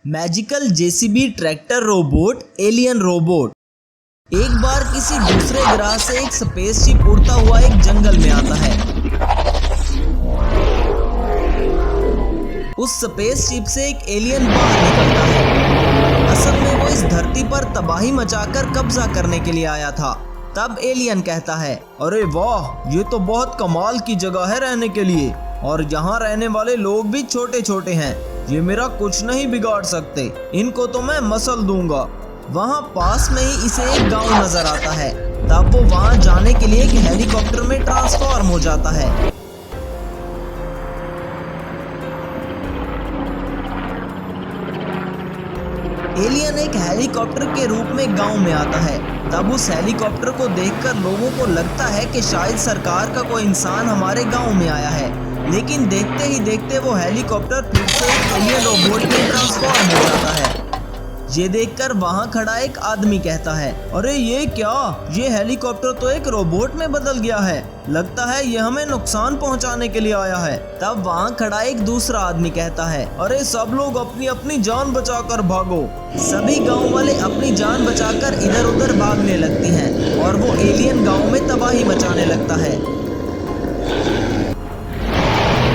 Magical JCB tractor robot alien robot. एक बार किसी दूसरे ग्रह से एक स्पेसशिप उड़ता हुआ एक जंगल में आता है। उस स्पेसशिप से एक एलियन बाहर निकलता है। असल में वो इस धरती पर तबाही मचाकर कब्जा करने के लिए आया था। तब एलियन कहता है, अरे वाह, ये तो बहुत कमाल की जगह है रहने के लिए, और यहाँ रहने वाले लोग भी छोटे छोटे हैं। ये मेरा कुछ नहीं बिगाड़ सकते, इनको तो मैं मसल दूंगा। वहाँ पास में ही इसे एक गांव नजर आता है। तब वो वहाँ जाने के लिए एक हेलीकॉप्टर में ट्रांसफॉर्म हो जाता है। एलियन एक हेलीकॉप्टर के रूप में गांव में आता है। तब उस हेलीकॉप्टर को देखकर लोगों को लगता है कि शायद सरकार का कोई इंसान हमारे गांव में आया है, लेकिन देखते ही देखते वो हेलीकॉप्टर फिर से एक एलियन रोबोट में ट्रांसफॉर्म हो जाता है। ये देखकर वहाँ खड़ा एक आदमी कहता है, अरे ये क्या, ये हेलीकॉप्टर तो एक रोबोट में बदल गया है, लगता है ये हमें नुकसान पहुंचाने के लिए आया है। तब वहाँ खड़ा एक दूसरा आदमी कहता है, अरे सब लोग अपनी अपनी जान बचाकर भागो। सभी गांव वाले अपनी जान बचाकर इधर उधर भागने लगती हैं और वो एलियन गांव में तबाही मचाने लगता है।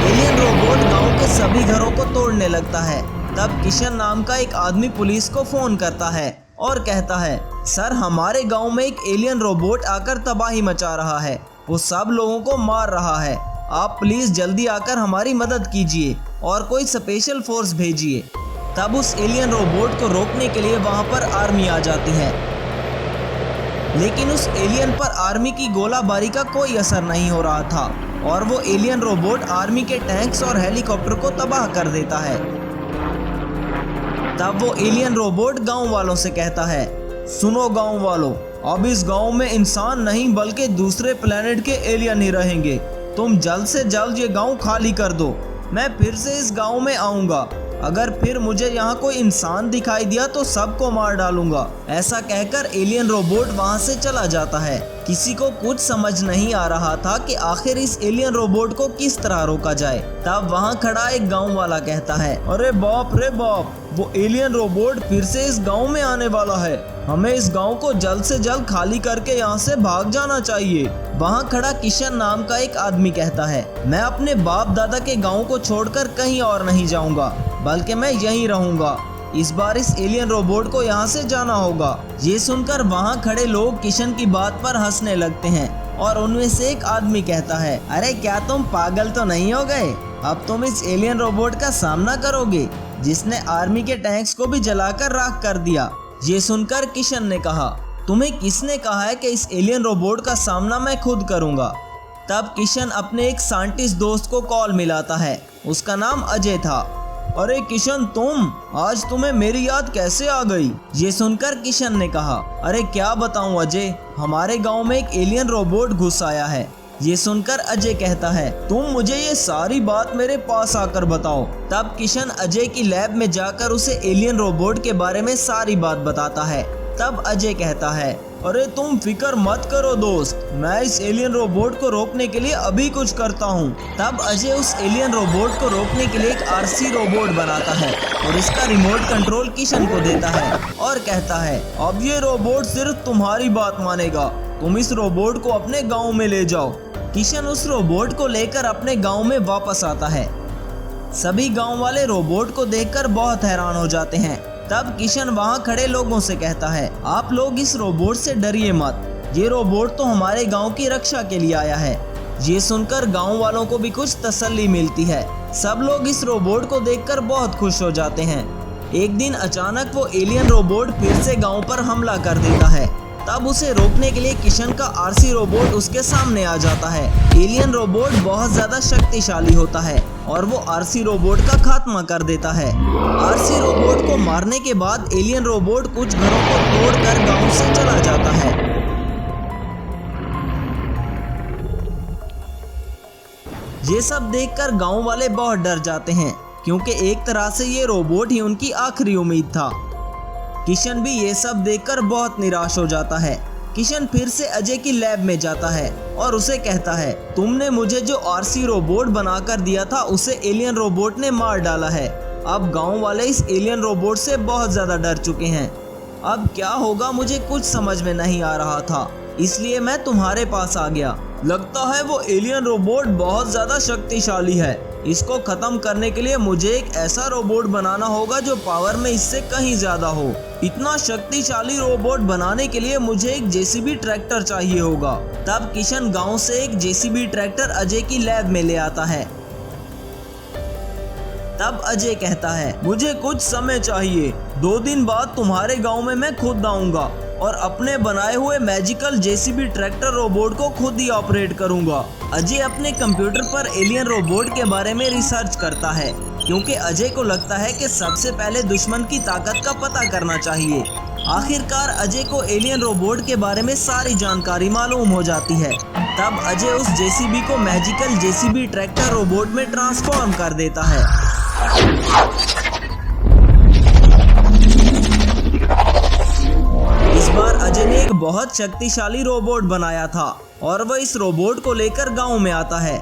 एलियन रोबोट गांव के सभी घरों को तोड़ने लगता है। तब किशन नाम का एक आदमी पुलिस को फोन करता है और कहता है, सर हमारे गांव में एक एलियन रोबोट आकर तबाही मचा रहा है, वो सब लोगों को मार रहा है, आप प्लीज जल्दी आकर हमारी मदद कीजिए और कोई स्पेशल फोर्स भेजिए। तब उस एलियन रोबोट को रोकने के लिए वहां पर आर्मी आ जाती है, लेकिन उस एलियन पर आर्मी की गोलाबारी का कोई असर नहीं हो रहा था और वो एलियन रोबोट आर्मी के टैंक्स और हेलीकॉप्टर को तबाह कर देता है। तब वो एलियन रोबोट गांव वालों से कहता है, सुनो गांव वालों, अब इस गांव में इंसान नहीं बल्कि दूसरे प्लेनेट के एलियन ही रहेंगे। तुम जल्द से जल्द ये गांव खाली कर दो, मैं फिर से इस गांव में आऊंगा। अगर फिर मुझे यहाँ कोई इंसान दिखाई दिया तो सबको मार डालूंगा। ऐसा कहकर एलियन रोबोट वहाँ से चला जाता है। किसी को कुछ समझ नहीं आ रहा था कि आखिर इस एलियन रोबोट को किस तरह रोका जाए। तब वहाँ खड़ा एक गांव वाला कहता है, अरे बाप रे बाप, वो एलियन रोबोट फिर से इस गांव में आने वाला है, हमें इस गांव को जल्द से जल्द खाली करके यहाँ से भाग जाना चाहिए। वहाँ खड़ा किशन नाम का एक आदमी कहता है, मैं अपने बाप दादा के गांव को छोड़कर कहीं और नहीं जाऊंगा, बल्कि मैं यहीं रहूंगा। इस बार इस एलियन रोबोट को यहाँ से जाना होगा। ये सुनकर वहाँ खड़े लोग किशन की बात पर हंसने लगते हैं और उनमें से एक आदमी कहता है, अरे क्या तुम पागल तो नहीं हो गए, अब तुम इस एलियन रोबोट का सामना करोगे जिसने आर्मी के टैंक्स को भी जलाकर राख कर दिया। ये सुनकर किशन ने कहा, तुम्हें किसने कहा है कि इस एलियन रोबोट का सामना मैं खुद करूंगा। तब किशन अपने एक साइंटिस्ट दोस्त को कॉल मिलाता है, उसका नाम अजय था। अरे किशन, आज तुम्हें मेरी याद कैसे आ गई? ये सुनकर किशन ने कहा, अरे क्या बताऊं अजय, हमारे गांव में एक एलियन रोबोट घुस आया है। ये सुनकर अजय कहता है, तुम मुझे ये सारी बात मेरे पास आकर बताओ। तब किशन अजय की लैब में जाकर उसे एलियन रोबोट के बारे में सारी बात बताता है। तब अजय कहता है, अरे तुम फिक्र मत करो दोस्त, मैं इस एलियन रोबोट को रोकने के लिए अभी कुछ करता हूँ। तब अजय उस एलियन रोबोट को रोकने के लिए एक आरसी रोबोट बनाता है और इसका रिमोट कंट्रोल किशन को देता है और कहता है, अब ये रोबोट सिर्फ तुम्हारी बात मानेगा, तुम इस रोबोट को अपने गाँव में ले जाओ। किशन उस रोबोट को लेकर अपने गाँव में वापस आता है। सभी गाँव वाले रोबोट को देखकर बहुत हैरान हो जाते हैं। तब किशन वहाँ खड़े लोगों से कहता है, आप लोग इस रोबोट से डरिए मत, ये रोबोट तो हमारे गांव की रक्षा के लिए आया है। ये सुनकर गांव वालों को भी कुछ तसल्ली मिलती है। सब लोग इस रोबोट को देखकर बहुत खुश हो जाते हैं। एक दिन अचानक वो एलियन रोबोट फिर से गांव पर हमला कर देता है। तब उसे रोकने के लिए किशन का आरसी रोबोट उसके सामने आ जाता है। एलियन रोबोट बहुत ज्यादा शक्तिशाली होता है और वो आरसी रोबोट का खात्मा कर देता है। आरसी रोबोट को मारने के बाद एलियन रोबोट कुछ घरों को तोड़कर गांव से चला जाता है। ये सब देखकर गांव वाले बहुत डर जाते हैं, क्योंकि एक तरह से ये रोबोट ही उनकी आखिरी उम्मीद था। किशन भी ये सब देखकर बहुत निराश हो जाता है। किशन फिर से अजय की लैब में जाता है और उसे कहता है, तुमने मुझे जो आरसी रोबोट बनाकर दिया था उसे एलियन रोबोट ने मार डाला है। अब गांव वाले इस एलियन रोबोट से बहुत ज़्यादा डर चुके हैं। अब क्या होगा मुझे कुछ समझ में नहीं आ रहा था, इसलिए मैं तुम्हारे पास आ गया। लगता है वो एलियन रोबोट बहुत ज़्यादा शक्तिशाली है। इसको ख़त्म करने के लिए मुझे एक ऐसा रोबोट बनाना होगा जो पावर में इससे कहीं ज़्यादा हो। इतना शक्तिशाली रोबोट बनाने के लिए मुझे एक जेसीबी ट्रैक्टर चाहिए होगा। तब किशन गांव से एक जेसीबी ट्रैक्टर अजय की लैब में ले आता है। तब अजय कहता है, मुझे कुछ समय चाहिए। 2 दिन बाद तुम्हारे गांव में मैं खुद आऊंगा और अपने बनाए हुए मैजिकल जेसीबी ट्रैक्टर रोबोट को खुद ही ऑपरेट करूंगा। अजय अपने कंप्यूटर पर एलियन रोबोट के बारे में रिसर्च करता है, क्योंकि अजय को लगता है कि सबसे पहले दुश्मन की ताकत का पता करना चाहिए। आखिरकार अजय को एलियन रोबोट के बारे में सारी जानकारी मालूम हो जाती है। तब अजय उस जेसीबी को मैजिकल जेसीबी ट्रैक्टर रोबोट में ट्रांसफॉर्म कर देता है। इस बार अजय ने एक बहुत शक्तिशाली रोबोट बनाया था और वह इस रोबोट को लेकर गांव में आता है।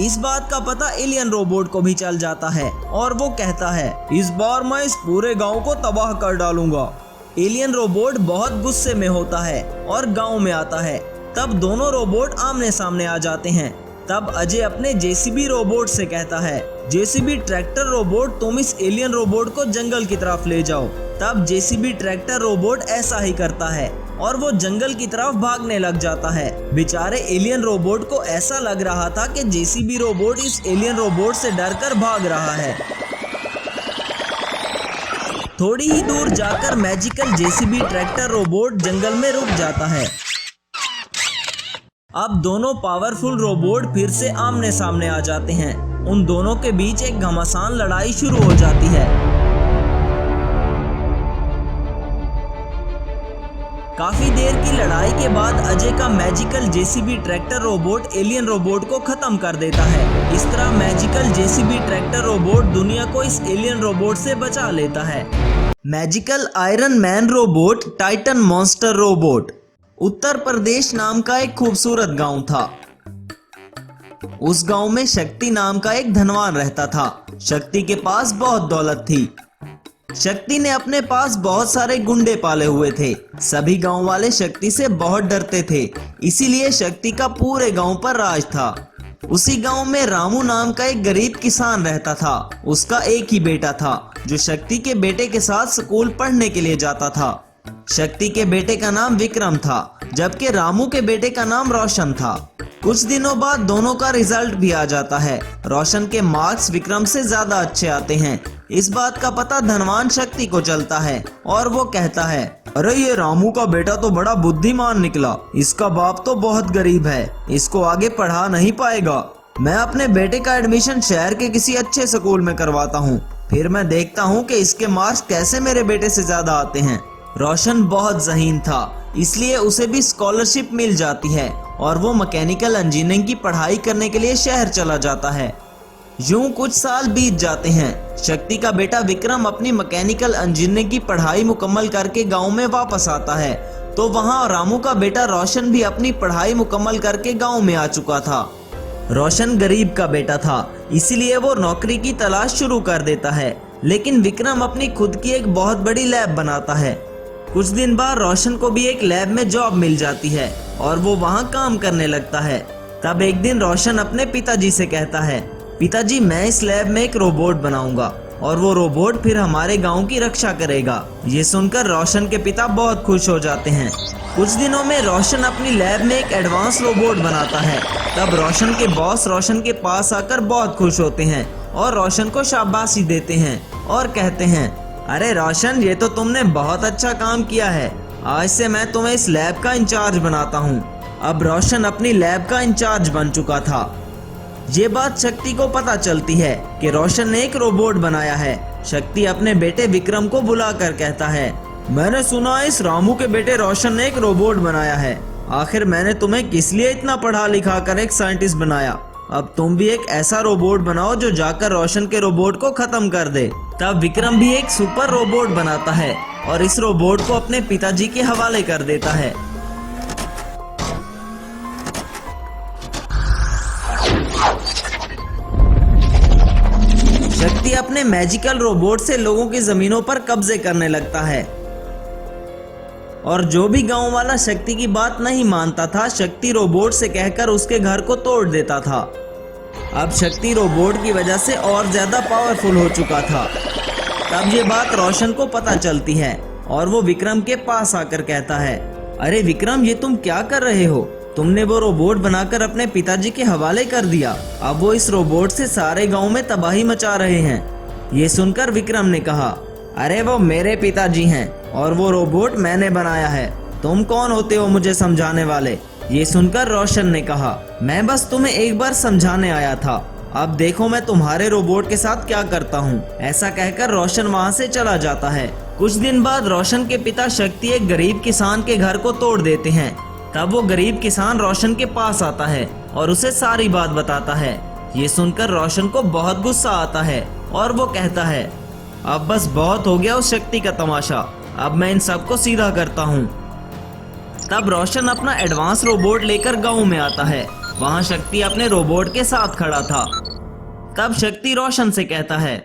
इस बात का पता एलियन रोबोट को भी चल जाता है और वो कहता है, इस बार मैं इस पूरे गांव को तबाह कर डालूंगा। एलियन रोबोट बहुत गुस्से में होता है और गांव में आता है। तब दोनों रोबोट आमने सामने आ जाते हैं। तब अजय अपने जेसीबी रोबोट से कहता है, जेसीबी ट्रैक्टर रोबोट तुम इस एलियन रोबोट को जंगल की तरफ ले जाओ। तब जेसीबी ट्रैक्टर रोबोट ऐसा ही करता है और वो जंगल की तरफ भागने लग जाता है। बेचारे एलियन रोबोट को ऐसा लग रहा था कि जेसीबी रोबोट इस एलियन रोबोट से डरकर भाग रहा है। थोड़ी ही दूर जाकर मैजिकल जेसीबी ट्रैक्टर रोबोट जंगल में रुक जाता है। अब दोनों पावरफुल रोबोट फिर से आमने सामने आ जाते हैं। उन दोनों के बीच एक घमासान लड़ाई शुरू हो जाती है। काफी देर की लड़ाई के बाद अजय का magical JCB tractor robot alien robot को खत्म कर देता है। इस तरह मैजिकल जेसीबी ट्रैक्टर रोबोट दुनिया को इस एलियन रोबोट से बचा लेता है। Magical iron man robot titan monster robot. Uttar Pradesh नाम का एक खूबसूरत गांव था। उस गांव में शक्ति नाम का एक धनवान रहता था। शक्ति के पास बहुत दौलत थी। शक्ति ने अपने पास बहुत सारे गुंडे पाले हुए थे। सभी गांव वाले शक्ति से बहुत डरते थे, इसीलिए शक्ति का पूरे गांव पर राज था। उसी गांव में रामू नाम का एक गरीब किसान रहता था। उसका एक ही बेटा था जो शक्ति के बेटे के साथ स्कूल पढ़ने के लिए जाता था। शक्ति के बेटे का नाम विक्रम था, जबकि रामू के बेटे का नाम रोशन था। कुछ दिनों बाद दोनों का रिजल्ट भी आ जाता है। रोशन के मार्क्स विक्रम से ज्यादा अच्छे आते हैं। इस बात का पता धनवान शक्ति को चलता है और वो कहता है, अरे ये रामू का बेटा तो बड़ा बुद्धिमान निकला। इसका बाप तो बहुत गरीब है, इसको आगे पढ़ा नहीं पाएगा। मैं अपने बेटे का एडमिशन शहर के किसी अच्छे स्कूल में करवाता हूँ, फिर मैं देखता हूँ कि इसके मार्क्स कैसे मेरे बेटे से ज्यादा आते हैं। रोशन बहुत ज़हीन था, इसलिए उसे भी स्कॉलरशिप मिल जाती है और वो मैकेनिकल इंजीनियरिंग की पढ़ाई करने के लिए शहर चला जाता है। यूं कुछ साल बीत जाते हैं। शक्ति का बेटा विक्रम अपनी मैकेनिकल इंजीनियरिंग की पढ़ाई मुकम्मल करके गांव में वापस आता है, तो वहां रामू का बेटा रोशन भी अपनी पढ़ाई मुकम्मल करके गांव में आ चुका था। रोशन गरीब का बेटा था, इसीलिए वो नौकरी की तलाश शुरू कर देता है, लेकिन विक्रम अपनी खुद की एक बहुत बड़ी लैब बनाता है। कुछ दिन बाद रोशन को भी एक लैब में जॉब मिल जाती है और वो वहाँ काम करने लगता है। तब एक दिन रोशन अपने पिताजी से कहता है, पिताजी मैं इस लैब में एक रोबोट बनाऊंगा और वो रोबोट फिर हमारे गांव की रक्षा करेगा। ये सुनकर रोशन के पिता बहुत खुश हो जाते हैं। कुछ दिनों में रोशन अपनी लैब में एक एडवांस रोबोट बनाता है। तब रोशन के बॉस रोशन के पास आकर बहुत खुश होते हैं और रोशन को शाबाशी देते हैं और कहते हैं, अरे रोशन ये तो तुमने बहुत अच्छा काम किया है, आज से मैं तुम्हें इस लैब का इंचार्ज बनाता हूँ। अब रोशन अपनी लैब का इंचार्ज बन चुका था। ये बात शक्ति को पता चलती है कि रोशन ने एक रोबोट बनाया है। शक्ति अपने बेटे विक्रम को बुलाकर कहता है, मैंने सुना इस रामू के बेटे रोशन ने एक रोबोट बनाया है। आखिर मैंने तुम्हें किस लिए इतना पढ़ा लिखा कर एक साइंटिस्ट बनाया। अब तुम भी एक ऐसा रोबोट बनाओ जो जाकर रोशन के रोबोट को खत्म कर दे। तब विक्रम भी एक सुपर रोबोट बनाता है और इस रोबोट को अपने पिताजी के हवाले कर देता है। शक्ति अपने मैजिकल रोबोट से लोगों की जमीनों पर कब्जे करने लगता है और जो भी गांव वाला शक्ति की बात नहीं मानता था, शक्ति रोबोट से कहकर उसके घर को तोड़ देता था। अब शक्ति रोबोट की वजह से और ज्यादा पावरफुल हो चुका था। तब ये बात रोशन को पता चलती है और वो विक्रम के पास आकर कहता है, अरे विक्रम, ये तुम क्या कर रहे हो? तुमने वो रोबोट बनाकर अपने पिताजी के हवाले कर दिया। अब वो इस रोबोट से सारे गांव में तबाही मचा रहे हैं। ये सुनकर विक्रम ने कहा, अरे वो मेरे पिताजी हैं और वो रोबोट मैंने बनाया है। तुम कौन होते हो मुझे समझाने वाले? ये सुनकर रोशन ने कहा, मैं बस तुम्हें एक बार समझाने आया था। अब देखो मैं तुम्हारे रोबोट के साथ क्या करता हूँ। ऐसा कहकर रोशन वहाँ से चला जाता है। कुछ दिन बाद रोशन के पिता शक्ति एक गरीब किसान के घर को तोड़ देते हैं। तब वो गरीब किसान रोशन के पास आता है और उसे सारी बात बताता है। ये सुनकर रोशन को बहुत गुस्सा आता है और वो कहता है, अब बस बहुत हो गया उस शक्ति का तमाशा, अब मैं इन सबको सीधा करता हूँ। तब रोशन अपना एडवांस रोबोट लेकर गांव में आता है। वहाँ शक्ति अपने रोबोट के साथ खड़ा था। तब शक्ति रोशन से कहता है,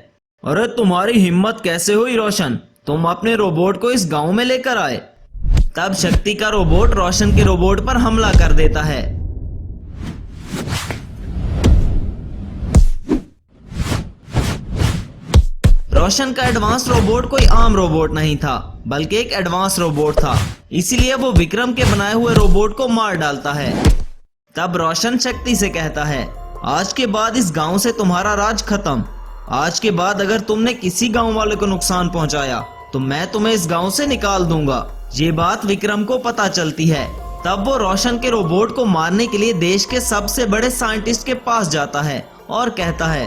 अरे तुम्हारी हिम्मत कैसे हुई रोशन, तुम अपने रोबोट को इस गांव में लेकर आए। तब शक्ति का रोबोट रोशन के रोबोट पर हमला कर देता है। रोशन का एडवांस रोबोट कोई आम रोबोट नहीं था, बल्कि एक एडवांस रोबोट था। इसीलिए वो विक्रम के बनाए हुए रोबोट को मार डालता है। तब रोशन शक्ति से कहता है, आज के बाद इस गांव से तुम्हारा राज खत्म। आज के बाद अगर तुमने किसी गांव वाले को नुकसान पहुंचाया तो मैं तुम्हें इस गांव से निकाल दूंगा। ये बात विक्रम को पता चलती है। तब वो रोशन के रोबोट को मारने के लिए देश के सबसे बड़े साइंटिस्ट के पास जाता है और कहता है,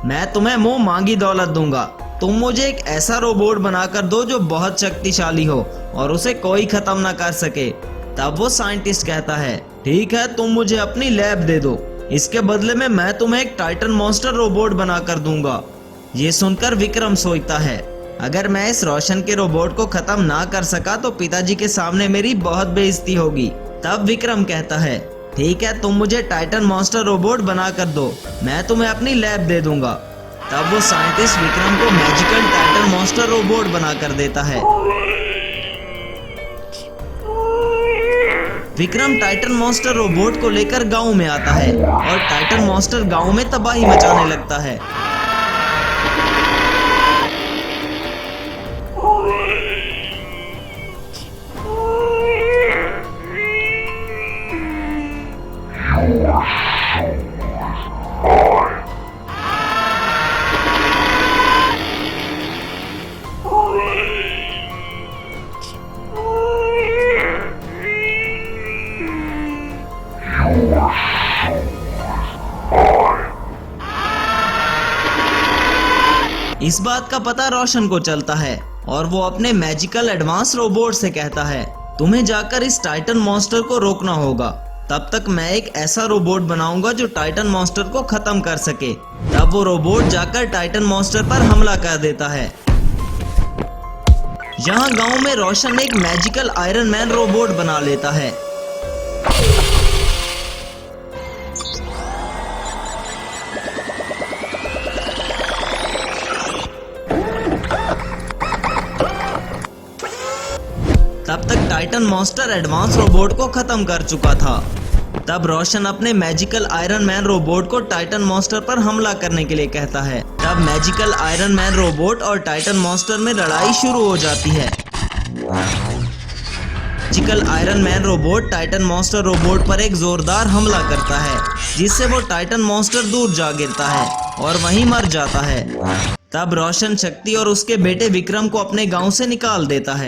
मैं तुम्हें मुंह मांगी दौलत दूंगा। तुम मुझे एक ऐसा रोबोट बनाकर दो जो बहुत शक्तिशाली हो और उसे कोई खत्म ना कर सके। तब वो साइंटिस्ट कहता है, ठीक है, तुम मुझे अपनी लैब दे दो, इसके बदले में मैं तुम्हें एक टाइटन मॉन्स्टर रोबोट बनाकर दूंगा। ये सुनकर विक्रम सोचता है, अगर मैं इस रोशन के रोबोट को खत्म ना कर सका तो पिताजी के सामने मेरी बहुत बेइज्जती होगी। तब विक्रम कहता है, ठीक है, तुम मुझे टाइटन मॉन्स्टर रोबोट बनाकर दो, मैं तुम्हें अपनी लैब दे दूंगा। तब वो साइंटिस्ट विक्रम को मैजिकल टाइटन मॉन्स्टर रोबोट बनाकर देता है। विक्रम टाइटन मॉन्स्टर रोबोट को लेकर गांव में आता है और टाइटन मॉन्स्टर गांव में तबाही मचाने लगता है। इस बात का पता रोशन को चलता है और वो अपने मैजिकल एडवांस रोबोट से कहता है, तुम्हें जाकर इस टाइटन मॉन्स्टर को रोकना होगा। तब तक मैं एक ऐसा रोबोट बनाऊंगा जो टाइटन मॉन्स्टर को खत्म कर सके। तब वो रोबोट जाकर टाइटन मॉन्स्टर पर हमला कर देता है। यहाँ गांव में रोशन एक मैजिकल आयरन मैन रोबोट बना लेता है। तब तक टाइटन मॉन्स्टर एडवांस रोबोट को खत्म कर चुका था। तब रोशन अपने मैजिकल आयरन मैन रोबोट को टाइटन मॉन्स्टर पर हमला करने के लिए कहता है। तब मैजिकल आयरन मैन रोबोट और टाइटन मॉन्स्टर में लड़ाई शुरू हो जाती है। Magical iron man robot titan monster robot पर एक जोरदार हमला करता है, जिससे वो टाइटन मॉन्स्टर दूर जा गिरता है और वहीं मर जाता है। तब रोशन शक्ति और उसके बेटे विक्रम को अपने गांव से निकाल देता है।